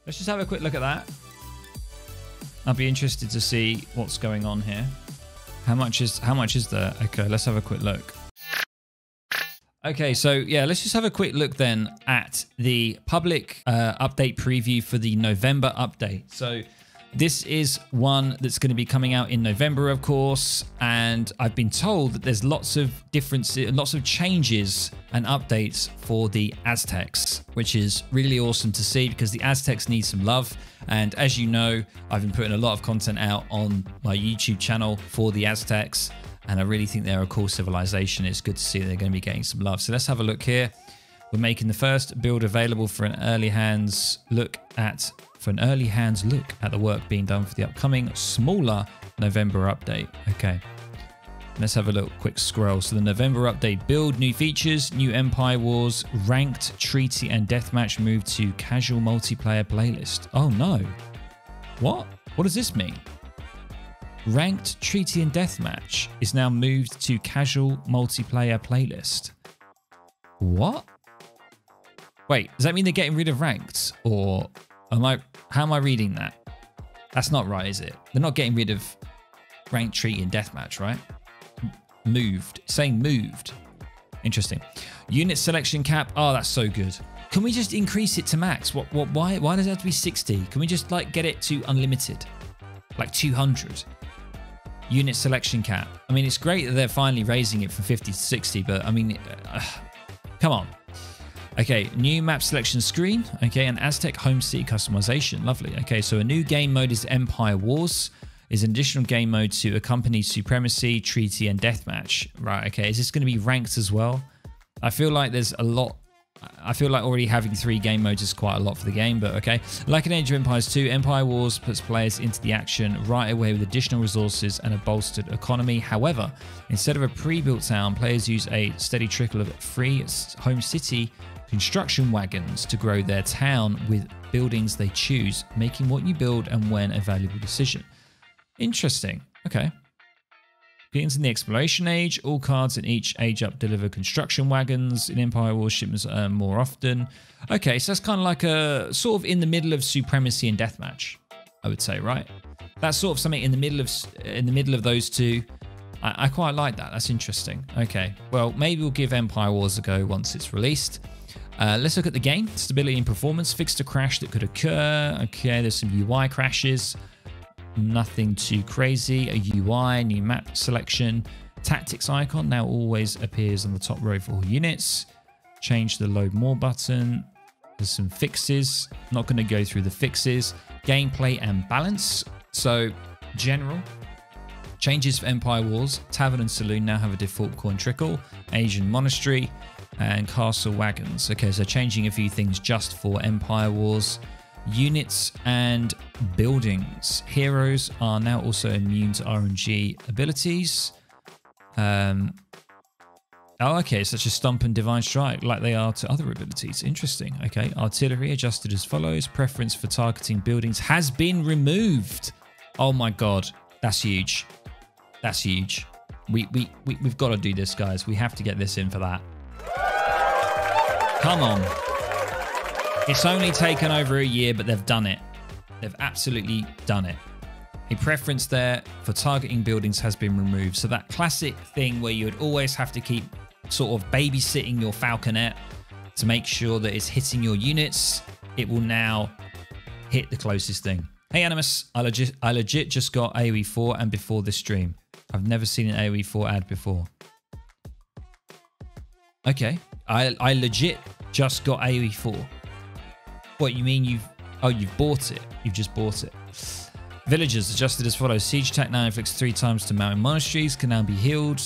Let's just have a quick look at that. I'll be interested to see what's going on here. How much is there? Okay, let's have a quick look. Okay, so yeah, let's just have a quick look then at the public update preview for the November update. So this is one that's going to be coming out in November, of course, and I've been told that there's lots of differences, lots of changes and updates for the Aztecs, which is really awesome to see because the Aztecs need some love. And as you know, I've been putting a lot of content out on my YouTube channel for the Aztecs, and I really think they're a cool civilization. It's good to see that they're going to be getting some love. So let's have a look here. We're making the first build available for an early hands look at the work being done for the upcoming smaller November update. Okay, let's have a little quick scroll. So the November update build, new features, new Empire Wars, ranked, treaty, and deathmatch move to casual multiplayer playlist. Oh no, what does this mean? Ranked, treaty, and deathmatch is now moved to casual multiplayer playlist. What? Wait, does that mean they're getting rid of ranked, or how am I reading that? That's not right, is it? They're not getting rid of ranked, treaty, and deathmatch, right? Moved, saying moved. Interesting. Unit selection cap. Oh, that's so good. Can we just increase it to max? Why does it have to be 60? Can we just like get it to unlimited, like 200? Unit selection cap. I mean, it's great that they're finally raising it from 50 to 60, but I mean, come on. Okay, new map selection screen. Okay, and Aztec home city customization. Lovely. Okay, so a new game mode is Empire Wars. Is an additional game mode to accompany supremacy, treaty, and deathmatch. Right, okay. Is this going to be ranked as well? I feel like there's a lot. I feel like already having 3 game modes is quite a lot for the game, but okay. Like in Age of Empires 2, Empire Wars puts players into the action right away with additional resources and a bolstered economy. However, instead of a pre-built town, players use a steady trickle of free home city construction wagons to grow their town with buildings they choose, making what you build and when a valuable decision. Interesting. Okay. Begins in the exploration age. All cards in each age up deliver construction wagons. In Empire Wars, shipments earn more often. Okay, so that's kind of like a sort of in the middle of supremacy and deathmatch, I would say, right? That's sort of something in the middle of those two. I quite like that. That's interesting. Okay, well, maybe we'll give Empire Wars a go once it's released. Let's look at the game. Stability and performance. Fixed a crash that could occur. Okay, there's some UI crashes. Nothing too crazy. A UI, new map selection. Tactics icon now always appears on the top row for all units. Change the load more button. There's some fixes. Not going to go through the fixes. Gameplay and balance. So, general. Changes for Empire Wars. Tavern and Saloon now have a default coin trickle. Asian Monastery. And castle wagons. Okay, so changing a few things just for Empire Wars. Units and buildings. Heroes are now also immune to RNG abilities. Oh, okay, such as Stomp and Divine Strike, like they are to other abilities. Interesting. Okay, artillery adjusted as follows. Preference for targeting buildings has been removed. Oh my god, that's huge. That's huge. We've got to do this, guys. We have to get this in for that. Come on. It's only taken over a year, but they've done it. They've absolutely done it. A preference there for targeting buildings has been removed. So that classic thing where you would always have to keep sort of babysitting your falconet to make sure that it's hitting your units, it will now hit the closest thing. Hey Animus, I legit just got AoE 4 and before this stream. I've never seen an AoE 4 ad before. Okay. I legit just got AoE 4. What, you mean you've bought it? You've just bought it. Villagers adjusted as follows. Siege attack now inflicts 3 times to mountain monasteries, can now be healed.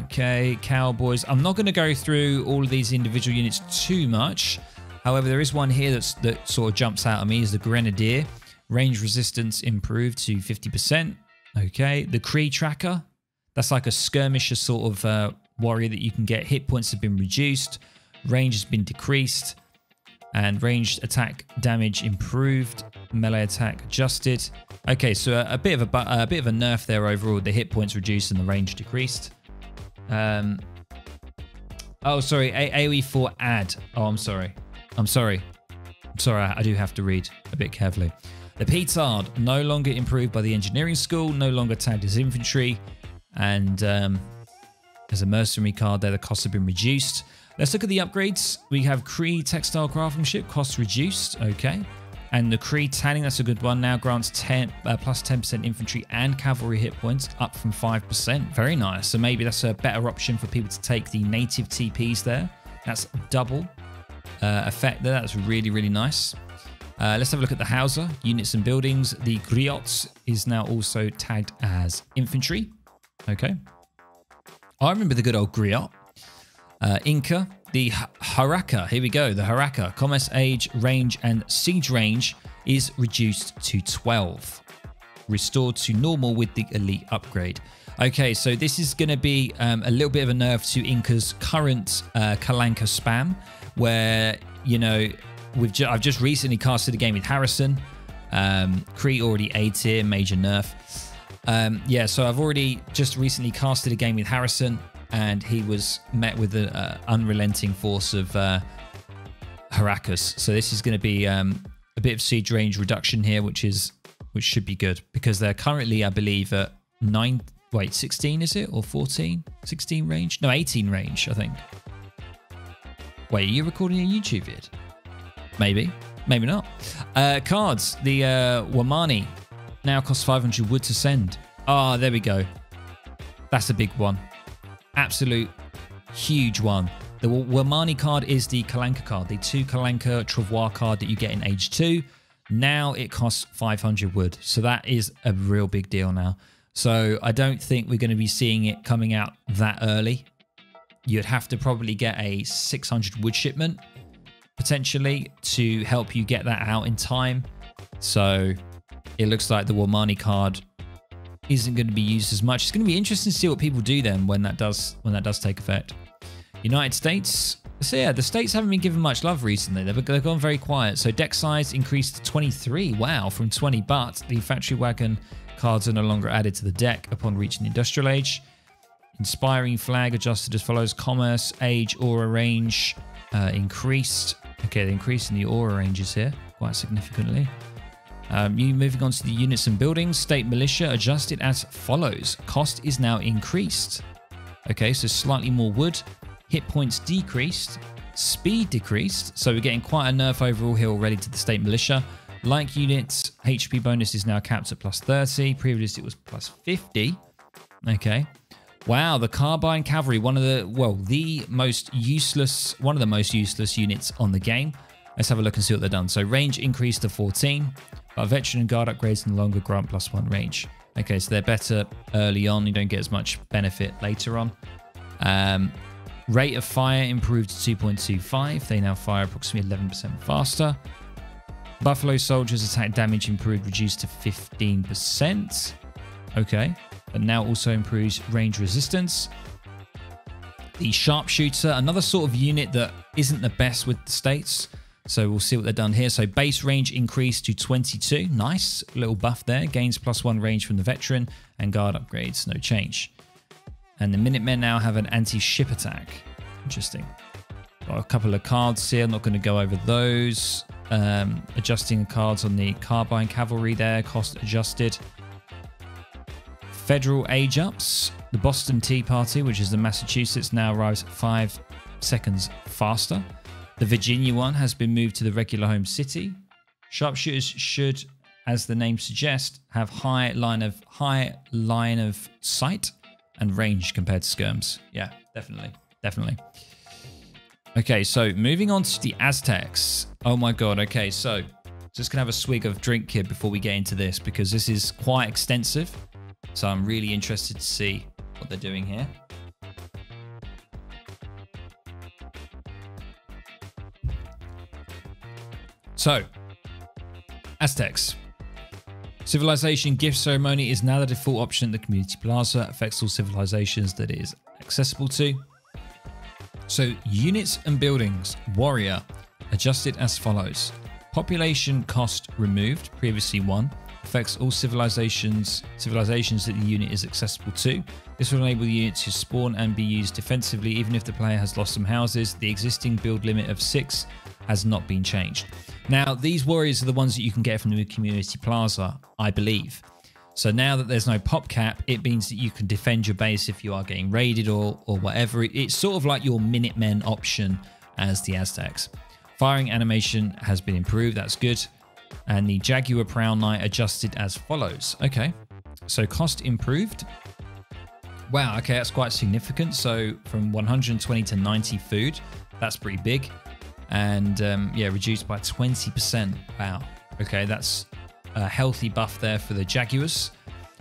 Okay, cowboys. I'm not going to go through all of these individual units too much. However, there is one here that sort of jumps out at me, is the Grenadier. Range resistance improved to 50%. Okay, the Cree Tracker. That's like a skirmisher sort of warrior that you can get. Hit points have been reduced. Range has been decreased. And ranged attack damage improved. Melee attack adjusted. Okay, so a bit of a nerf there overall. The hit points reduced and the range decreased. Oh, sorry. AoE 4 add. Oh, I'm sorry. Sorry, I do have to read a bit carefully. The Petard, no longer improved by the engineering school, no longer tagged as infantry, and there's a mercenary card there. The costs have been reduced. Let's look at the upgrades. We have Cree textile craftsmanship, costs reduced. Okay. And the Cree tanning, that's a good one. Now grants plus 10% infantry and cavalry hit points, up from 5%. Very nice. So maybe that's a better option for people to take the native TPs there. That's double effect there. That's really, really nice. Let's have a look at the Hauser, units and buildings. The Griots is now also tagged as infantry. Okay. I remember the good old Griot. Inca, the Haraka, here we go, the Haraka. Commerce age, range, and siege range is reduced to 12. Restored to normal with the elite upgrade. Okay, so this is going to be a little bit of a nerf to Inca's current Kalanka spam, where, you know, I've just recently casted a game with Harrison. Cree already A tier, major nerf. Yeah, so I've already just recently casted a game with Harrison, and he was met with an unrelenting force of Harakas. So this is going to be a bit of siege range reduction here, which should be good, because they're currently, I believe, at 16 is it, or 14? 16 range? No, 18 range, I think. Wait, are you recording a YouTube vid? Maybe, maybe not. Cards, the Wamani now costs 500 wood to send. Ah, there we go. That's a big one. Absolute huge one. The Wamani card is the Kalanka card, the 2 Kalanka Travois card that you get in Age 2. Now it costs 500 wood. So that is a real big deal now. So I don't think we're going to be seeing it coming out that early. You'd have to probably get a 600 wood shipment, potentially, to help you get that out in time. So it looks like the Wamani card isn't going to be used as much. It's going to be interesting to see what people do then when that does take effect. United States. So yeah, the States haven't been given much love recently. They've gone very quiet. So deck size increased to 23. Wow, from 20. But the factory wagon cards are no longer added to the deck upon reaching the industrial age. Inspiring flag adjusted as follows. Commerce, age, aura range increased. Okay, the increase in the aura ranges here quite significantly. Moving on to the units and buildings. State militia adjusted as follows. Cost is now increased. Okay, so slightly more wood. Hit points decreased. Speed decreased. So we're getting quite a nerf overall here already to the state militia. Like units, HP bonus is now capped at plus 30. Previously it was plus 50. Okay. Wow, the Carbine Cavalry, one of the most useless units on the game. Let's have a look and see what they've done. So range increased to 14. But veteran and guard upgrades no longer grant +1 range. Okay, so they're better early on. You don't get as much benefit later on. Rate of fire improved to 2.25. They now fire approximately 11% faster. Buffalo soldiers attack damage improved, reduced to 15%. Okay, but now also improves range resistance. The Sharpshooter, another sort of unit that isn't the best with the states. So we'll see what they've done here. So base range increased to 22. Nice little buff there. Gains +1 range from the veteran, and guard upgrades, no change. And the Minutemen now have an anti-ship attack. Interesting. Got a couple of cards here. I'm not going to go over those. Adjusting the cards on the Carbine Cavalry there. Cost adjusted. Federal age ups. The Boston Tea Party, which is the Massachusetts, now arrives 5 seconds faster. The Virginia one has been moved to the regular home city. Sharpshooters should, as the name suggests, have high line of sight and range compared to skirms. Yeah, definitely. Okay, so moving on to the Aztecs. Oh my god, okay, so just gonna have a swig of drink here before we get into this, because this is quite extensive. So I'm really interested to see what they're doing here. So, Aztecs. Civilization gift ceremony is now the default option in the community plaza. Affects all civilizations that it is accessible to. So, units and buildings. Warrior. Adjusted as follows. Population cost removed. Previously 1. Affects all civilizations that the unit is accessible to. This will enable the unit to spawn and be used defensively even if the player has lost some houses. The existing build limit of 6 has not been changed. Now, these warriors are the ones that you can get from the community plaza, I believe. So now that there's no pop cap, it means that you can defend your base if you are getting raided or whatever. It's sort of like your Minutemen option as the Aztecs. Firing animation has been improved. That's good. And the Jaguar Prowl Knight adjusted as follows. Okay, so cost improved. Wow, okay, that's quite significant. So from 120 to 90 food, that's pretty big. And yeah, reduced by 20%. Wow. Okay, that's a healthy buff there for the Jaguars.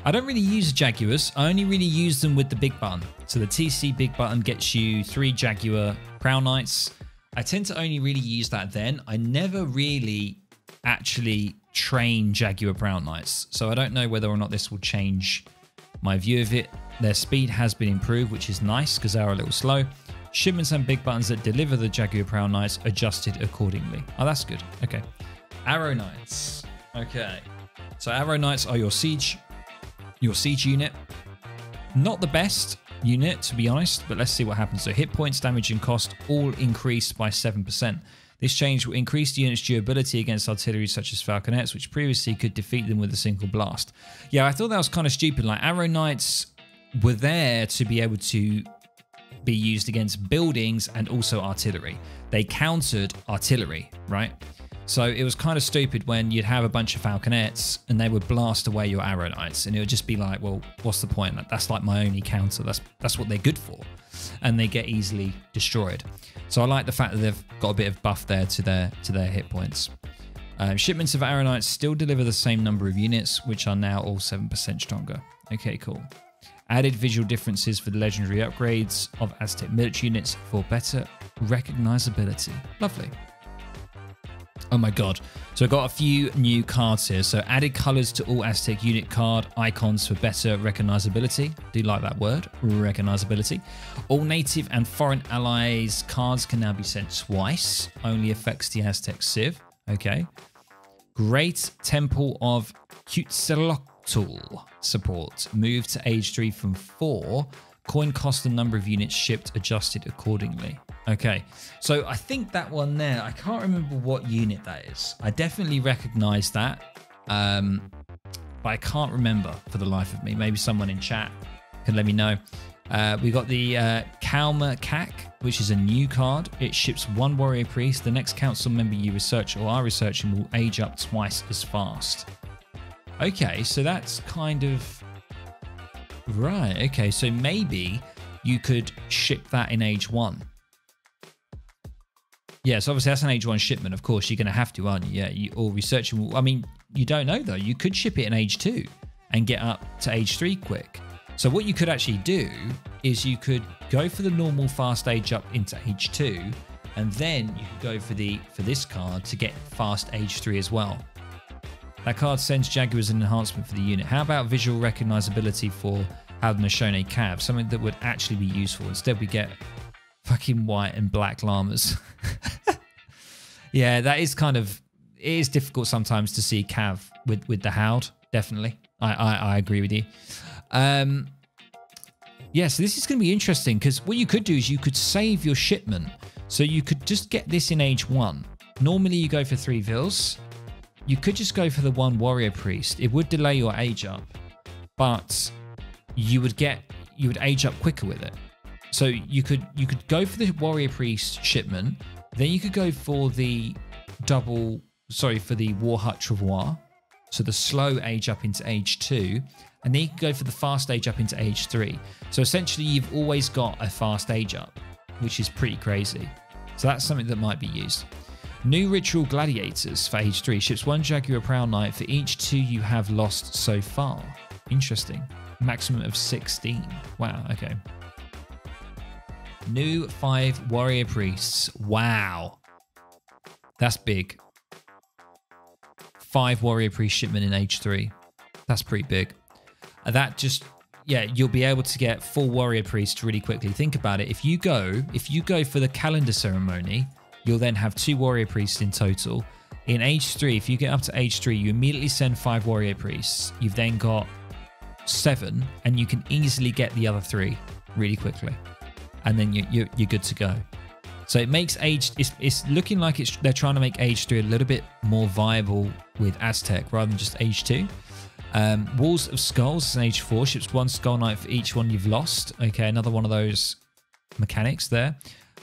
I don't really use Jaguars. I only really use them with the big button. So the TC big button gets you 3 Jaguar Prowl Knights. I tend to only really use that then. I never really actually train Jaguar Prowl Knights. So I don't know whether or not this will change my view of it. Their speed has been improved, which is nice because they are a little slow. Shipments and big buttons that deliver the Jaguar Prowl Knights adjusted accordingly. Oh, that's good. Okay. Arrow Knights. Okay. So Arrow Knights are your siege unit. Not the best unit, to be honest, but let's see what happens. So hit points, damage, and cost all increased by 7%. This change will increase the unit's durability against artillery such as falconets, which previously could defeat them with a single blast. Yeah, I thought that was kind of stupid. Like, Arrow Knights were there to be able to be used against buildings and also artillery. They countered artillery, right? So it was kind of stupid when you'd have a bunch of falconets and they would blast away your Arrow Knights, and it would just be like, well, what's the point? That's like my only counter. That's what they're good for, and they get easily destroyed. So I like the fact that they've got a bit of buff there to their hit points. Shipments of Arrow Knights still deliver the same number of units, which are now all 7% stronger. Okay, cool. Added visual differences for the legendary upgrades of Aztec military units for better recognizability. Lovely. Oh my god. So I've got a few new cards here. So added colors to all Aztec unit card icons for better recognizability. Do like that word, recognizability. All native and foreign allies cards can now be sent twice. Only affects the Aztec civ. Okay. Great Temple of Quetzalcoatl support. Moved to age 3 from 4. Coin cost and number of units shipped adjusted accordingly. Okay, so I think that one there, I can't remember what unit that is. I definitely recognize that, but I can't remember for the life of me. Maybe someone in chat can let me know. We got the Kalma Kak, which is a new card. It ships 1 warrior priest. The next council member you research or are researching will age up twice as fast. Okay, so that's kind of... Right, okay, so maybe you could ship that in age 1. Yeah, so obviously that's an age 1 shipment. Of course, you're going to have to, aren't you? Yeah, or researching. I mean, you don't know though. You could ship it in age 2 and get up to age 3 quick. So what you could actually do is you could go for the normal fast age up into age 2, and then you could go for this card to get fast age 3 as well. That card sends Jaguars an enhancement for the unit. How about visual recognizability for Haudenosaunee Cav? Something that would actually be useful. Instead, we get fucking white and black llamas. Yeah, that is kind of... It is difficult sometimes to see Cav with the Haud. Definitely. I agree with you. Yeah, so this is going to be interesting because what you could do is you could save your shipment. So you could just get this in age 1. Normally you go for 3 vils. You could just go for the 1 warrior priest. It would delay your age up, but you would age up quicker with it. So you could go for the warrior priest shipment, then you could go for the for the war hut travois, so the slow age up into age 2, and then you can go for the fast age up into age 3. So essentially you've always got a fast age up, which is pretty crazy. So that's something that might be used. New ritual gladiators for age 3. Ships 1 Jaguar Prowl Knight for each 2 you have lost so far. Interesting. Maximum of 16. Wow, okay. New 5 warrior priests. Wow. That's big. 5 warrior priest shipment in age 3. That's pretty big. That just... Yeah, you'll be able to get full warrior priests really quickly. Think about it. If you go for the calendar ceremony, you'll then have 2 warrior priests in total. In age 3, if you get up to age 3, you immediately send 5 warrior priests. You've then got 7, and you can easily get the other 3 really quickly. And then you're good to go. So it makes age, it's looking like they're trying to make age 3 a little bit more viable with Aztec rather than just age 2. Walls of Skulls is an age 4. Ships 1 skull knight for each one you've lost. Okay, another one of those mechanics there.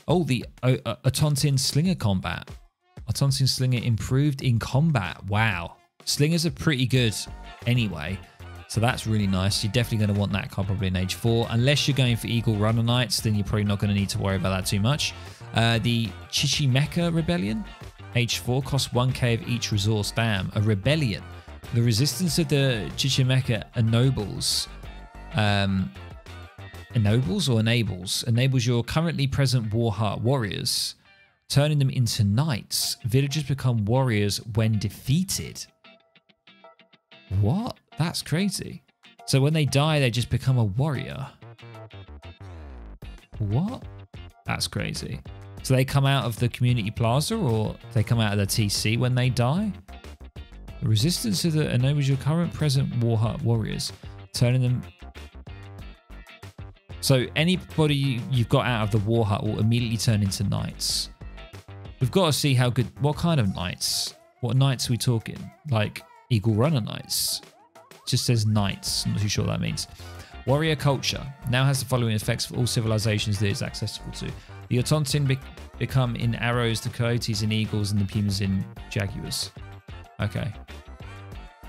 Oh, the Atontin Slinger combat. Atontin Slinger improved in combat. Wow. Slingers are pretty good anyway. So that's really nice. You're definitely going to want that card probably in age 4. Unless you're going for Eagle Runner Knights, then you're probably not going to need to worry about that too much. The Chichi Mecca Rebellion, age 4, costs 1k of each resource. Damn, a rebellion. The resistance of the Chichi Mecca enables your currently present War Heart warriors, turning them into knights. Villagers become warriors when defeated. What? That's crazy. So when they die, they just become a warrior. What? That's crazy. So they come out of the community plaza, or they come out of the TC when they die? The resistance to the enables your current present Warheart warriors, turning them. So anybody you've got out of the Warheart will immediately turn into knights. We've got to see how good. What kind of knights? What knights are we talking? Like Eagle Runner Knights? It just says knights. I'm not too sure what that means. Warrior culture now has the following effects for all civilizations that it's accessible to. The Otontin become in arrows, the coyotes in eagles, and the pumas in jaguars. Okay.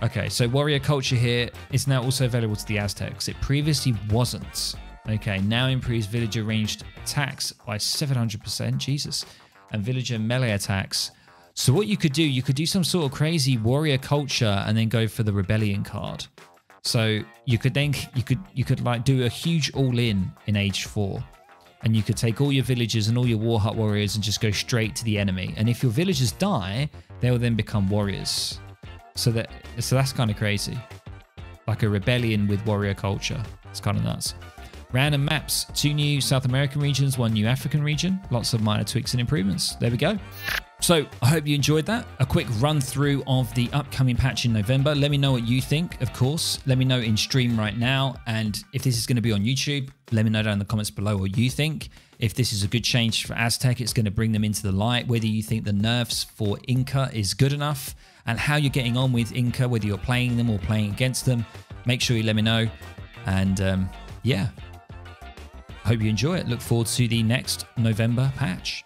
Okay, so warrior culture here is now also available to the Aztecs. It previously wasn't. Okay, now improves villager ranged attacks by 700%. Jesus. And villager melee attacks. So what you could do some sort of crazy warrior culture and then go for the rebellion card. So you could like do a huge all-in age 4, and you could take all your villagers and all your Warheart warriors and just go straight to the enemy. And if your villagers die, they will then become warriors. So that's kind of crazy, like a rebellion with warrior culture. It's kind of nuts. Random maps: 2 new South American regions, 1 new African region. Lots of minor tweaks and improvements. There we go. So I hope you enjoyed that. A quick run through of the upcoming patch in November. Let me know what you think, of course. Let me know in stream right now. And if this is going to be on YouTube, let me know down in the comments below what you think. If this is a good change for Aztec, it's going to bring them into the light. Whether you think the nerfs for Inca is good enough, and how you're getting on with Inca, whether you're playing them or playing against them, make sure you let me know. And yeah, I hope you enjoy it. Look forward to the next November patch.